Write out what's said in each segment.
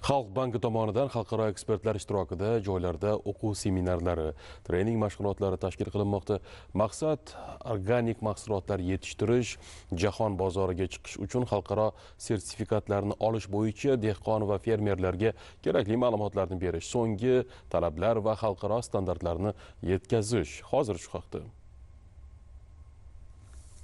Xalq banki tomonidan xalqaro ekspertlar ishtirokida joylarda o'quv seminarlari, trening mashg'ulotlari tashkil qilinmoqda. Maqsad organik mahsulotlar yetishtirish, jahon bozoriga chiqish uchun xalqaro sertifikatlarni olish bo'yicha dehqon va fermerlarga kerakli ma'lumotlarni berish, so'nggi talablar va xalqaro standartlarni yetkazish. Hozir shu haqda.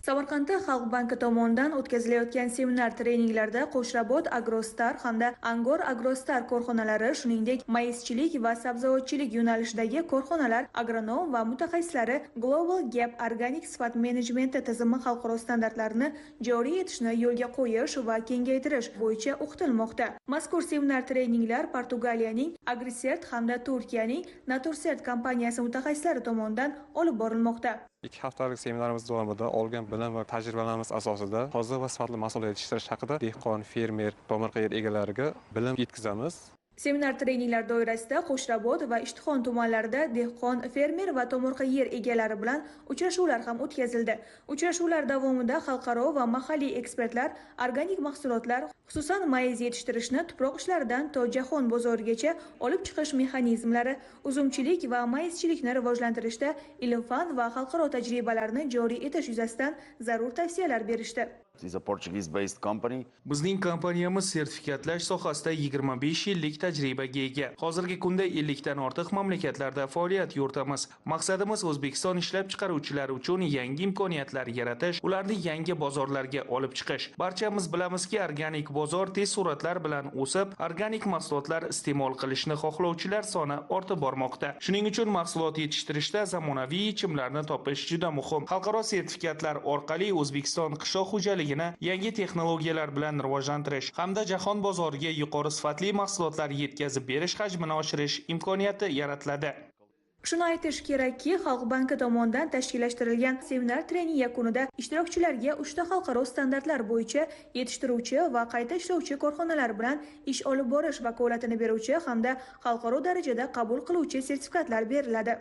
Samarqandda Xalq banki tomonidan o'tkazilayotgan seminar treninglarda Qo'shrabot Agrostar hamda Angor Agrostar korxonalari, shuningdek, maizchilik va sabzavotchilik yo'nalishidagi korxonalar, agronom va mutaxassislari Global Gap Organic sifat menejmenti tizimi xalqaro standartlarini joriy etishni yo'lga qo'yish va kengaytirish bo'yicha o'qitilmoqda. Mazkur seminar treninglar Portugaliyaning Agrisert hamda Turkiyaning Natursert kompaniyasi mutaxassislari tomonidan olib borilmoqda. 2 haftalik seminarimiz davomida olgan bilim va tajribalarimiz asosida toza va sifatli mahsulot yetishtirish haqida dehqon, fermer, tomorqa yer egalariga bilim yetkazamiz. Seminar treninglar doirasida Qo'shrabot va Ishtixon tumanlarida dehqon, fermer va tomorqa yer egalari bilan uchrashuvlar ham o'tkazildi. Uchrashuvlar davomida xalqaro va mahalliy ekspertlar organik mahsulotlar, xususan mayiz yetishtirishni tuproq ishlaridan to jahon bozorigacha olib chiqish mexanizmlari, uzumchilik va mayizchilikni rivojlantirishda ilm-fan va xalqaro tajribalarni joriy etish yuzasidan zarur tavsiyalar berishdi. Bizning kompaniyamiz sertifikatlash sohasida 25 yillik tajribaga ega. Hozirgi kunda 50 dan ortiq mamlakatlarda faoliyat yuritamiz. Maqsadimiz O'zbekiston ishlab chiqaruvchilari uchun yangi imkoniyatlar yaratish, ularni yangi bozorlarga olib chiqish. Barchamiz bilamizki, organik bozor tez sur'atlar bilan o'sib, organik mahsulotlar iste'mol qilishni xohlovchilar soni ortib bormoqda. Shuning uchun mahsulot yetishtirishda zamonaviy yechimlarni topish juda muhim. Xalqaro sertifikatlar orqali O'zbekiston qishloq xo'jaligi yangi texnologiyalar bilan rivojlantirish hamda jahon bozoriga yuqori sifatli mahsulotlar yetkazib berish hajmini oshirish imkoniyati yaratiladi. Shuni aytish kerakki, Xalq banki tomonidan tashkillashtirilgan seminar trening yakunida ishtirokchilarga 3 ta xalqaro standartlar bo'yicha yetishtiruvchi va qayta ishlovchi korxonalar bilan ish olib borish vakolatini beruvchi hamda xalqaro darajada qabul qiluvchi sertifikatlar beriladi.